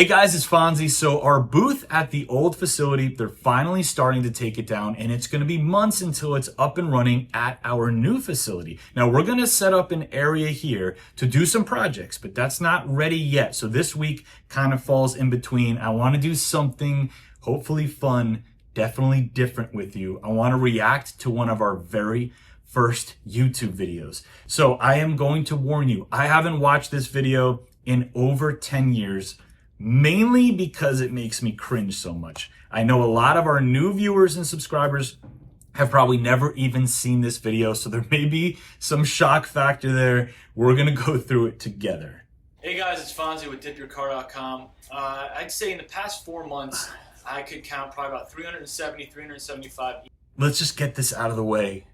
Hey guys, it's Fonzie. So our booth at the old facility, they're finally starting to take it down, and it's going to be months until it's up and running at our new facility. Now we're going to set up an area here to do some projects, but that's not ready yet. So this week kind of falls in between. I want to do something hopefully fun, definitely different with you. I want to react to one of our very first YouTube videos. So I am going to warn you, I haven't watched this video in over 10 years. Mainly because it makes me cringe so much. I know a lot of our new viewers and subscribers have probably never even seen this video, so there may be some shock factor there. We're gonna go through it together. Hey guys, it's Fonzie with DipYourCar.com. I'd say in the past 4 months, I could count probably about 370, 375. Let's just get this out of the way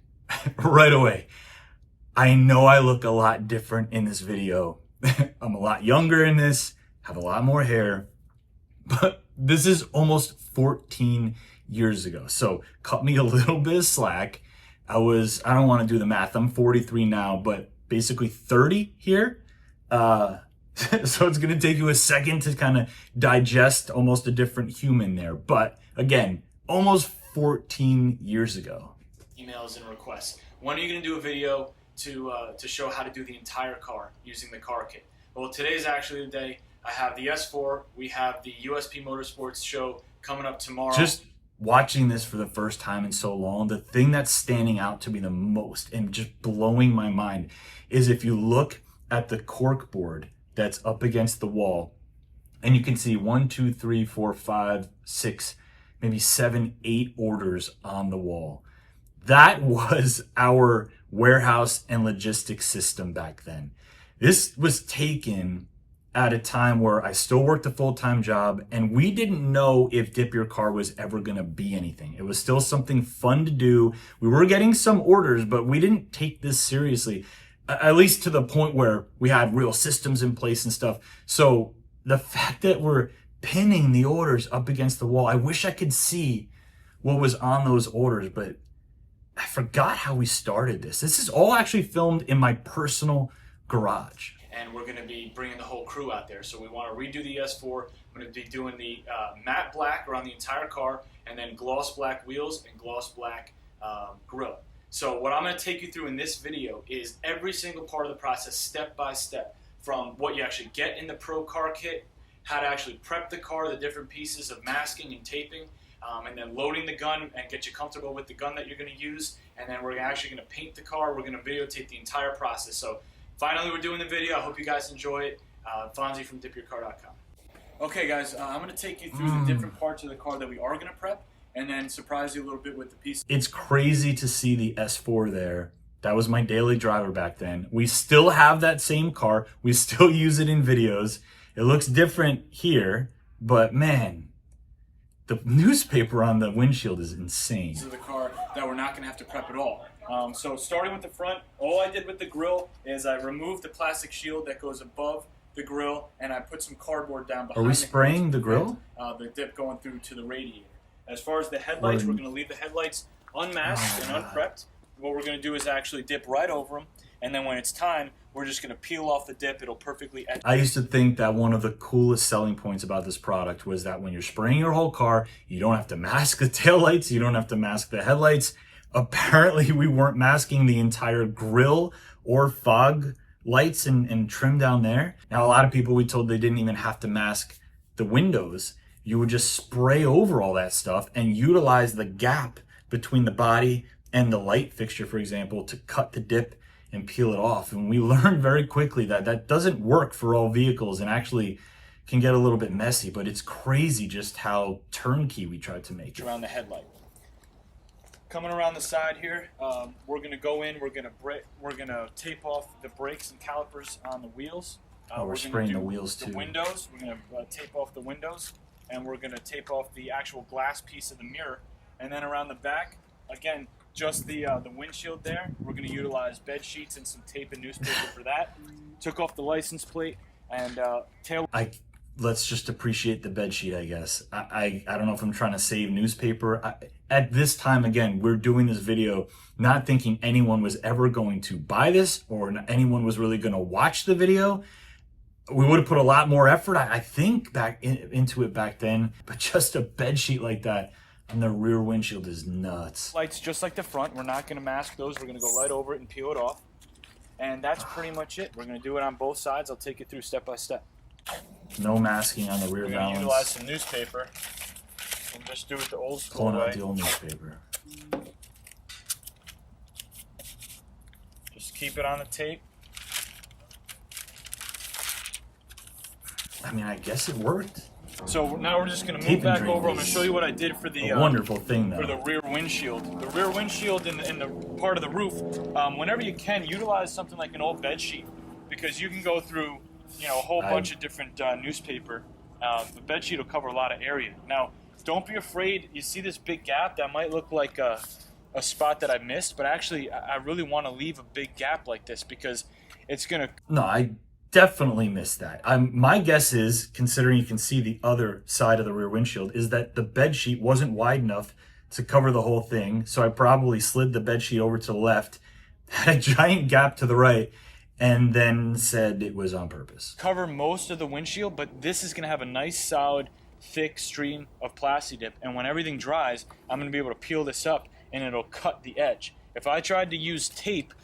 right away. I know I look a lot different in this video. I'm a lot younger in this. Have a lot more hair, but this is almost 14 years ago. So cut me a little bit of slack. I don't want to do the math. I'm 43 now, but basically 30 here. So it's going to take you a second to kind of digest almost a different human there. But again, almost 14 years ago. Emails and requests. When are you going to do a video to show how to do the entire car using the car kit? Well, today's actually the day. I have the S4, we have the USP Motorsports show coming up tomorrow. Just watching this for the first time in so long, the thing that's standing out to me the most and just blowing my mind is if you look at the cork board that's up against the wall, and you can see 1, 2, 3, 4, 5, 6, maybe 7, 8 orders on the wall. That was our warehouse and logistics system back then. This was taken at a time where I still worked a full-time job, and we didn't know if Dip Your Car was ever going to be anything. It was still something fun to do. We were getting some orders, but we didn't take this seriously, at least to the point where we had real systems in place and stuff. So the fact that we're pinning the orders up against the wall, I wish I could see what was on those orders, but I forgot how we started this. This is all actually filmed in my personal garage. And we're going to be bringing the whole crew out there. So we want to redo the S4. I'm going to be doing the matte black around the entire car, and then gloss black wheels and gloss black grille. So what I'm going to take you through in this video is every single part of the process, step by step, from what you actually get in the Pro Car Kit, how to actually prep the car, the different pieces of masking and taping, and then loading the gun and get you comfortable with the gun that you're going to use. And then we're actually going to paint the car. We're going to videotape the entire process. So finally, we're doing the video. I hope you guys enjoy it. Fonzie from DipYourCar.com. Okay, guys, I'm going to take you through the different parts of the car that we are going to prep, and then surprise you a little bit with the pieces. It's crazy to see the S4 there. That was my daily driver back then. We still have that same car. We still use it in videos. It looks different here, but man, the newspaper on the windshield is insane. This is the car that we're not going to have to prep at all. So starting with the front, all I did with the grille is I removed the plastic shield that goes above the grille, and I put some cardboard down behind. Are we spraying the grille? The dip going through to the radiator. As far as the headlights, we're going to leave the headlights unmasked and unprepped. What we're going to do is actually dip right over them, and then when it's time, we're just going to peel off the dip. It'll perfectly etch. I used to think that one of the coolest selling points about this product was that when you're spraying your whole car, you don't have to mask the taillights, you don't have to mask the headlights. Apparently, we weren't masking the entire grille or fog lights and trim down there. Now, a lot of people we told they didn't even have to mask the windows. You would just spray over all that stuff and utilize the gap between the body and the light fixture, for example, to cut the dip and peel it off. And we learned very quickly that that doesn't work for all vehicles and actually can get a little bit messy, but it's crazy just how turnkey we tried to make it. Around the headlight. Coming around the side here, we're going to go in. We're going to tape off the brakes and calipers on the wheels. We're spraying the wheels too. The windows. We're going to tape off the windows, and we're going to tape off the actual glass piece of the mirror. And then around the back, again, just the windshield there. We're going to utilize bed sheets and some tape and newspaper for that. Took off the license plate and tail. Let's just appreciate the bed sheet, I guess. I don't know if I'm trying to save newspaper. At this time, again, we're doing this video not thinking anyone was ever going to buy this or anyone was really going to watch the video. we would have put a lot more effort, I think, into it back then. But just a bed sheet like that on the rear windshield is nuts. Lights just like the front. We're not going to mask those. We're going to go right over it and peel it off. And that's pretty much it. We're going to do it on both sides. I'll take you through step by step. No masking on the rear We're going valance. to utilize some newspaper and just do it the old school Pulling way. out the old newspaper. Just keep it on the tape. I mean, I guess it worked. So now we're just going to Tape move back and over. I'm drape going to is show you what I did for the a wonderful thing, though. for the rear windshield. The rear windshield in the part of the roof, whenever you can, utilize something like an old bed sheet, because you can go through, you know, a whole bunch of different newspaper. The bed sheet will cover a lot of area. Now, don't be afraid. You see this big gap? That might look like a spot that I missed, but actually, I really want to leave a big gap like this because it's going to... No, I definitely missed that. My guess is, considering you can see the other side of the rear windshield, is that the bed sheet wasn't wide enough to cover the whole thing. So I probably slid the bed sheet over to the left, had a giant gap to the right, and then said it was on purpose. Cover most of the windshield, but this is going to have a nice, solid, thick stream of Plasti Dip. And when everything dries, I'm going to be able to peel this up, and it'll cut the edge. If I tried to use tape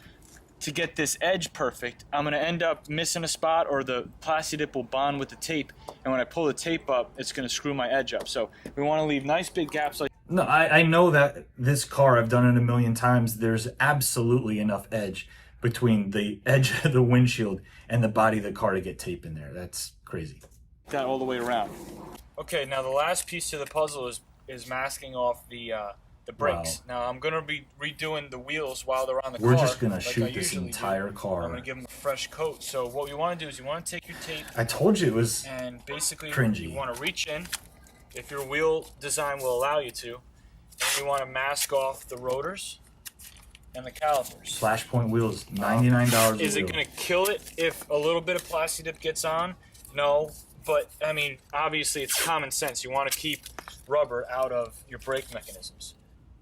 to get this edge perfect, I'm going to end up missing a spot, or the Plasti Dip will bond with the tape, and when I pull the tape up, it's going to screw my edge up. So we want to leave nice big gaps like... No, I know that this car, I've done it a million times, there's absolutely enough edge between the edge of the windshield and the body of the car to get tape in there. That's crazy. that all the way around. Okay, now the last piece to the puzzle is masking off the brakes. Wow. Now I'm going to be redoing the wheels while they're on the car. We're just going to like shoot I this usually entire do. car. I'm going to give them a fresh coat. So what you want to do is you want to take your tape I told you it was and basically cringy. you want to reach in, if your wheel design will allow you to, and you want to mask off the rotors and the calipers. Flashpoint wheels, $99 a Is it wheel. going to kill it if a little bit of Plasti Dip gets on? No, but I mean, obviously it's common sense. You want to keep rubber out of your brake mechanisms.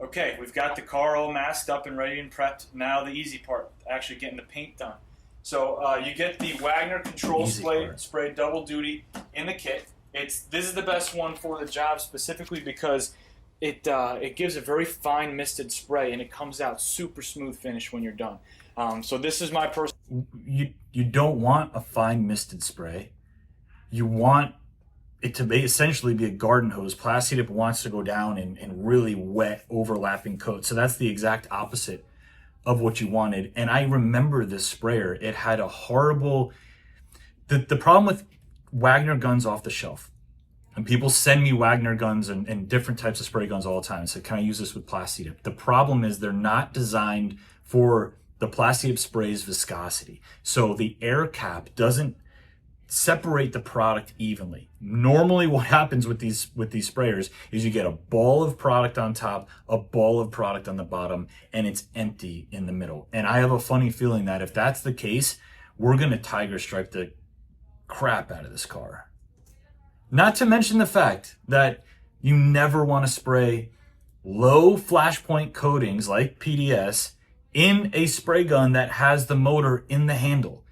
Okay, we've got the car all masked up and ready and prepped. Now the easy part, actually getting the paint done. So you get the Wagner control spray double duty in the kit. This is the best one for the job specifically because it gives a very fine misted spray and it comes out super smooth finish when you're done. So this is my personal... You don't want a fine misted spray. You want it to essentially be a garden hose. Plasti Dip wants to go down in really wet overlapping coats. So that's the exact opposite of what you wanted. And I remember this sprayer. It had a horrible... The problem with Wagner guns off the shelf, and people send me Wagner guns and different types of spray guns all the time and say, can I use this with Plasti Dip? The problem is they're not designed for the Plasti Dip spray's viscosity. So the air cap doesn't separate the product evenly. Normally what happens with these sprayers is you get a ball of product on top, a ball of product on the bottom, and it's empty in the middle. And I have a funny feeling that if that's the case, we're gonna tiger stripe the crap out of this car. Not to mention the fact that you never want to spray low flashpoint coatings like PDS in a spray gun that has the motor in the handle.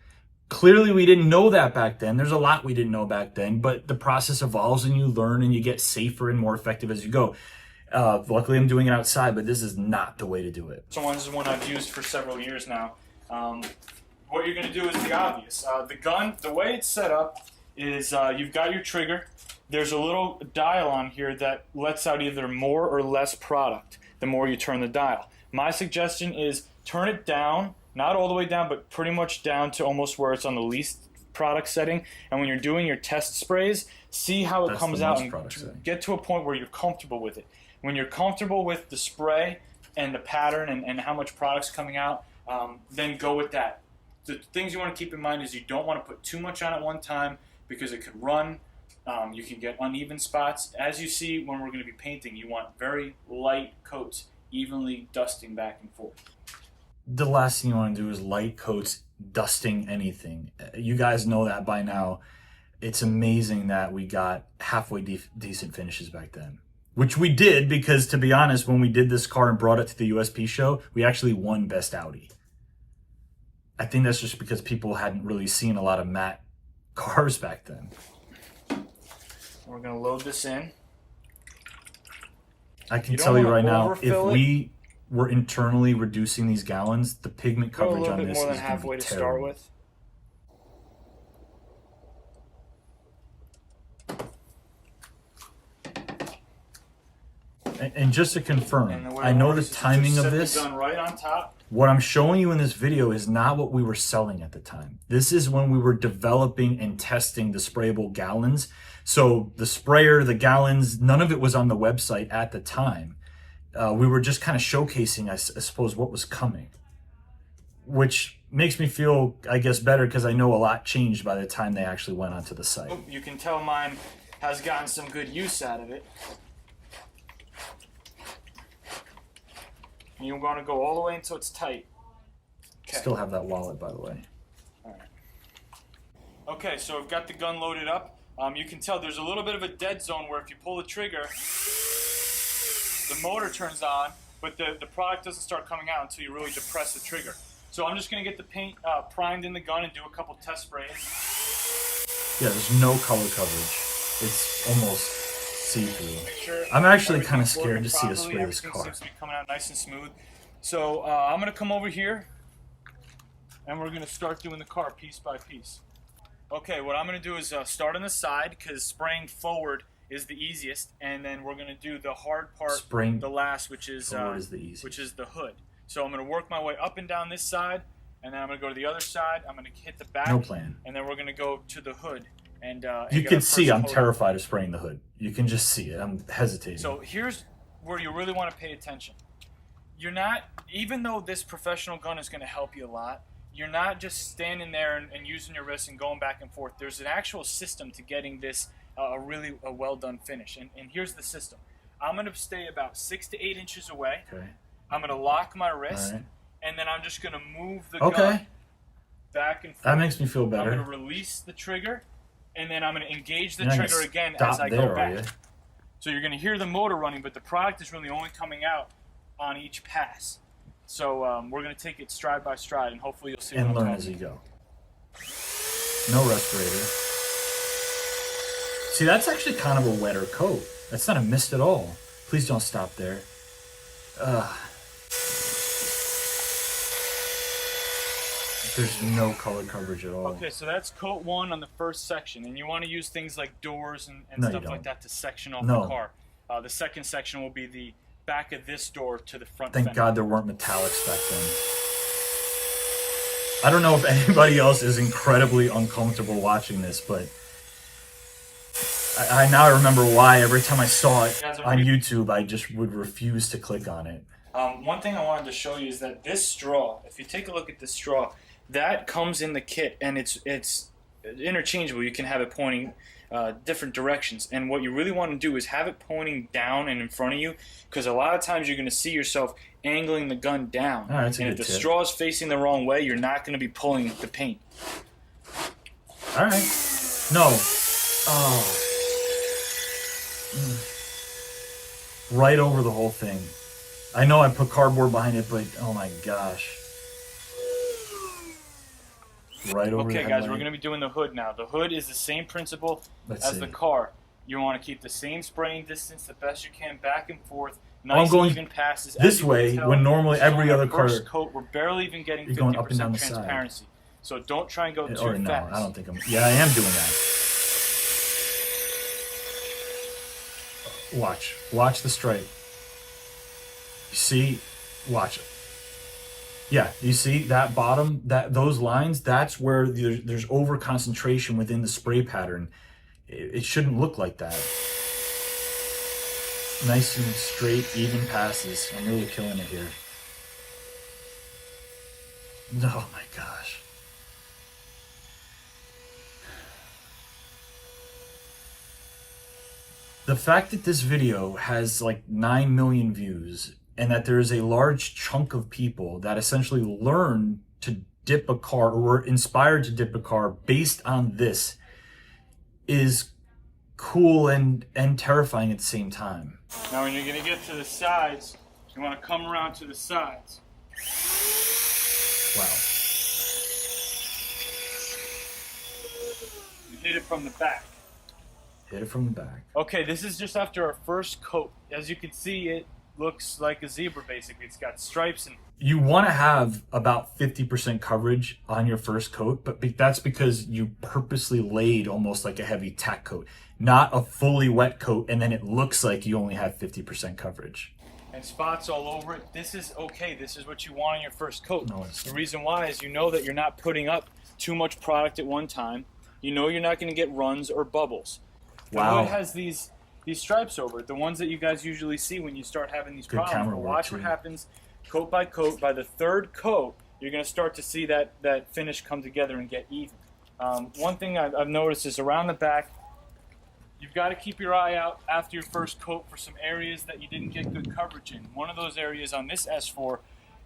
Clearly, we didn't know that back then. There's a lot we didn't know back then, but the process evolves and you learn and you get safer and more effective as you go. Luckily, I'm doing it outside, but this is not the way to do it. So this is one I've used for several years now. What you're going to do is the obvious. The gun, the way it's set up is you've got your trigger. There's a little dial on here that lets out either more or less product the more you turn the dial. My suggestion is turn it down, not all the way down, but pretty much down to almost where it's on the least product setting. And when you're doing your test sprays, see how it comes out and get to a point where you're comfortable with it. When you're comfortable with the spray and the pattern and how much product's coming out, then go with that. The things you want to keep in mind is you don't want to put too much on at one time because it could run. You can get uneven spots. As you see when we're going to be painting, you want very light coats, evenly dusting back and forth. The last thing you want to do is light coats dusting anything. You guys know that by now. It's amazing that we got halfway decent finishes back then. Which we did because, to be honest, when we did this car and brought it to the USP show, we actually won Best Audi. I think that's just because people hadn't really seen a lot of matte cars back then. We're gonna load this in. I can You don't tell you wanna right now, if overfill it. we were internally reducing these gallons, the pigment Go a coverage little on bit this more than is going to halfway be to start terrible. with. And just to confirm, And the way I know it the works is you timing just of set the this. gun right on top. What I'm showing you in this video is not what we were selling at the time. This is when we were developing and testing the sprayable gallons. So the sprayer, the gallons, none of it was on the website at the time. We were just kind of showcasing, I suppose, what was coming, which makes me feel, I guess, better because I know a lot changed by the time they actually went onto the site. You can tell mine has gotten some good use out of it. And you want to go all the way until it's tight. Okay. Still have that wallet, by the way. All right. Okay, so I've got the gun loaded up. You can tell there's a little bit of a dead zone where if you pull the trigger, the motor turns on, but the product doesn't start coming out until you really depress the trigger. So I'm just going to get the paint primed in the gun and do a couple test sprays. Yeah, there's no color coverage. It's almost see-through. Make sure I'm actually kind of everything's scared working to see us properly. spray this Everything car. seems to be coming out nice and smooth. So I'm going to come over here and we're going to start doing the car piece by piece. Okay, what I'm going to do is start on the side because spraying forward is the easiest, and then we're going to do the hard part, Spraying the last, which is the easiest. which is the hood. So I'm going to work my way up and down this side, and then I'm going to go to the other side. I'm going to hit the back, No plan. and then we're going to go to the hood. And You get can our see first I'm coat. terrified of spraying the hood. You can just see it. I'm hesitating. So here's where you really want to pay attention. You're not, even though this professional gun is going to help you a lot, you're not just standing there and using your wrist and going back and forth. There's an actual system to getting this a really well done finish. And here's the system. I'm going to stay about 6 to 8 inches away. Okay. I'm going to lock my wrist, All right. and then I'm just going to move the Okay. gun back and forth. That makes me feel I'm better. going to release the trigger, and then I'm going to engage the You're not trigger gonna again stop as I there, go are back. you? So you're going to hear the motor running, but the product is really only coming out on each pass. So we're going to take it stride by stride, and hopefully you'll see And what I'm learn talking as you go. No respirator. See, that's actually kind of a wetter coat. That's not a mist at all. Please don't stop there. There's no color coverage at all. Okay, so that's coat 1 on the first section, and you want to use things like doors and No, stuff you like don't. that to section off No. the car. The second section will be the back of this door to the front Thank fender. God there weren't metallics back then. I don't know if anybody else is incredibly uncomfortable watching this, but I now remember why every time I saw it on YouTube, I just would refuse to click on it. One thing I wanted to show you is that this straw, if you take a look at this straw, that comes in the kit, and it's interchangeable. You can have it pointing different directions, and what you really want to do is have it pointing down and in front of you, because a lot of times you're going to see yourself angling the gun down. All right, that's a and good if the tip. straw is facing the wrong way, you're not going to be pulling the paint. All right. No. Oh. Right over the whole thing. I know I put cardboard behind it, but oh my gosh. Right over the Okay, guys, we're headlight. going to be doing the hood now. The hood is the same principle Let's as see. the car. You want to keep the same spraying distance the best you can, back and forth. I'm Nice going even passes. this As you way can tell, when normally so every on our other car- first coat, we're barely even getting You're going up and 50% down the side. transparency. So don't try and go too Or no, fast. I don't think I'm. Yeah, I am doing that. Watch the stripe. You see, watch it. Yeah, you see that bottom, those lines. That's where there's over concentration within the spray pattern. It shouldn't look like that. Nice and straight, even passes. I'm really killing it here. Oh my gosh. The fact that this video has like 9 million views and that there is a large chunk of people that essentially learn to dip a car or were inspired to dip a car based on this is cool and terrifying at the same time. Now when you're going to get to the sides, you want to come around to the sides. Wow. hit it from the back. Hit it from the back. Okay, this is just after our first coat. As you can see, it looks like a zebra basically. It's got stripes and... You want to have about 50% coverage on your first coat, but that's because you purposely laid almost like a heavy tack coat, not a fully wet coat, and then it looks like you only have 50% coverage. And spots all over it. This is okay. This is what you want on your first coat. No, it's the reason why is you know that you're not putting up too much product at one time. You know you're not going to get runs or bubbles. Wow. The hood has these stripes over it, the ones that you guys usually see when you start having these problems. But watch what happens coat by coat. By the third coat, you're going to start to see that finish come together and get even. One thing I've noticed is around the back, you've got to keep your eye out after your first coat for some areas that you didn't get good coverage in. One of those areas on this S4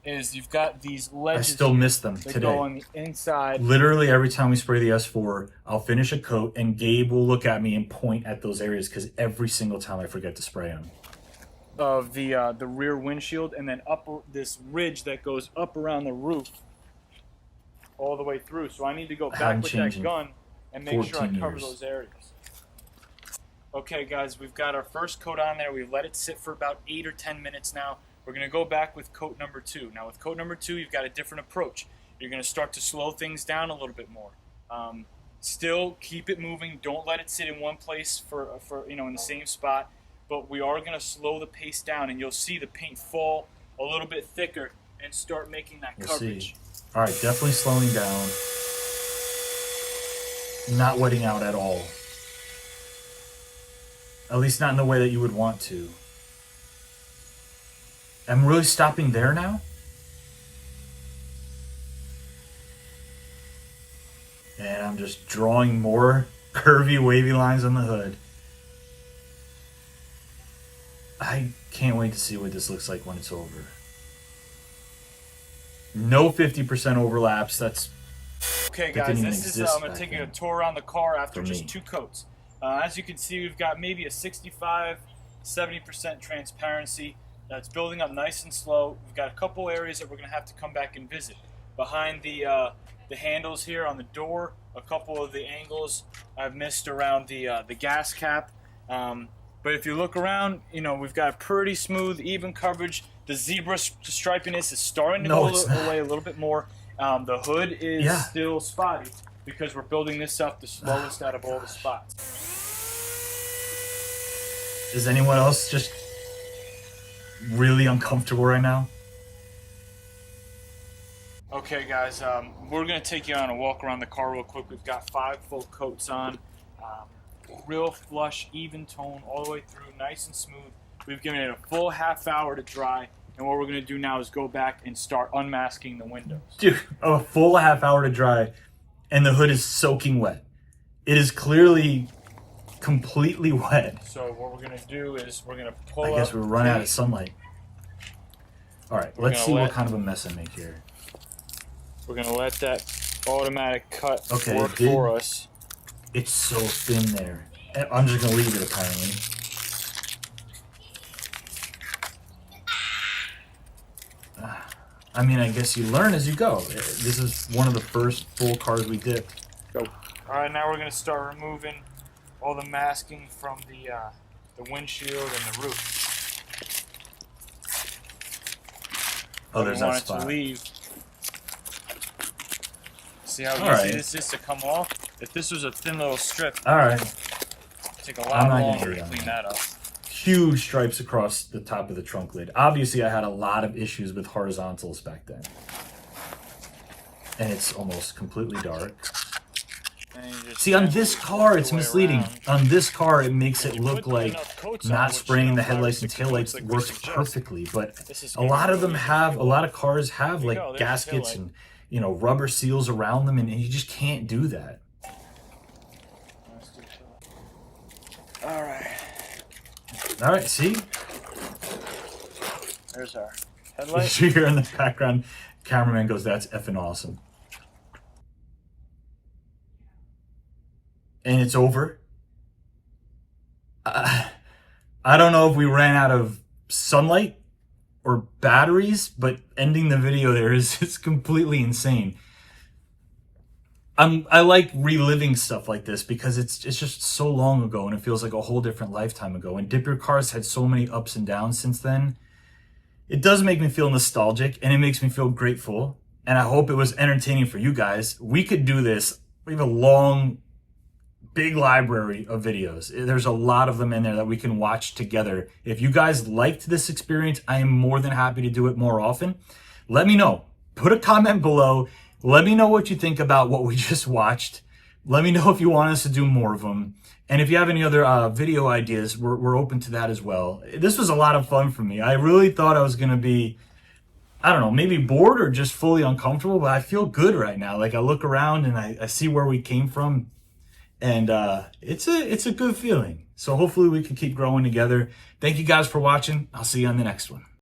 is you've got these ledges. I still miss them that today. go on the inside. Literally every time we spray the S4, I'll finish a coat and Gabe will look at me and point at those areas because every single time I forget to spray them. Of the rear windshield, and then up this ridge that goes up around the roof all the way through. So I need to go back with that gun and make sure I cover those areas. Okay guys, we've got our first coat on there. We've let it sit for about 8 or 10 minutes now. We're going to go back with coat number 2. Now with coat number 2, you've got a different approach. You're going to start to slow things down a little bit more. Still keep it moving. Don't let it sit in one place for in the same spot. But we are going to slow the pace down, and you'll see the paint fall a little bit thicker and start making that coverage. All right, definitely slowing down. Not wetting out at all. At least not in the way that you would want to. I'm really stopping there now? And I'm just drawing more curvy, wavy lines on the hood. I can't wait to see what this looks like when it's over. No 50% overlaps. That's okay, guys. This is I'm gonna take a tour around the car after just 2 coats. As you can see, we've got maybe a 65-70% transparency. It's building up nice and slow. We've got a couple areas that we're gonna have to come back and visit. Behind the handles here on the door, a couple of the angles I've missed around the gas cap. But if you look around, we've got pretty smooth, even coverage. The zebra stripiness is starting to go away a little bit more. The hood is still spotty because we're building this up the slowest out of all the spots. Is anyone else just really uncomfortable right now? Okay, guys, we're going to take you on a walk around the car real quick. We've got 5 full coats on. Real flush, even tone all the way through, nice and smooth. We've given it a full half hour to dry, and what we're going to do now is go back and start unmasking the windows. Dude, a full half hour to dry, and the hood is soaking wet. It is clearly completely wet. So what we're going to do is we're going to pull up. I guess we're running out of sunlight. All right, let's see what kind of a mess I make here. We're going to let that automatic cut work for us. It's so thin there. I'm just going to leave it, apparently. I mean, I guess you learn as you go. This is one of the first full cars we did. Go. All right, now we're going to start removing all the masking from the windshield and the roof. Oh, there's that spot. To leave. See how easy this is to come off? If this was a thin little strip, take a lot longer to clean that up. Huge stripes across the top of the trunk lid. Obviously, I had a lot of issues with horizontals back then. And it's almost completely dark. See, on this car, it's misleading. On this car, it makes it look like not spraying the headlights and taillights works perfectly. But a lot of them have, a lot of cars have like gaskets and rubber seals around them, and you just can't do that. All right, see? There's our headlight. You hear in the background, cameraman goes, "That's effing awesome." And it's over. I don't know if we ran out of sunlight or batteries, but ending the video there is completely insane. I like reliving stuff like this because it's just so long ago and it feels like a whole different lifetime ago. And Dip Your Car's had so many ups and downs since then. It does make me feel nostalgic and it makes me feel grateful. And I hope it was entertaining for you guys. We could do this. We have a long, big library of videos. There's a lot of them in there that we can watch together. If you guys liked this experience, I am more than happy to do it more often. Let me know. Put a comment below. Let me know what you think about what we just watched. Let me know if you want us to do more of them. And if you have any other video ideas, we're open to that as well. This was a lot of fun for me. I really thought I was going to be, I don't know, maybe bored or just fully uncomfortable, but I feel good right now. Like I look around and I see where we came from, and it's a good feeling. So hopefully we can keep growing together. Thank you guys for watching. I'll see you on the next one.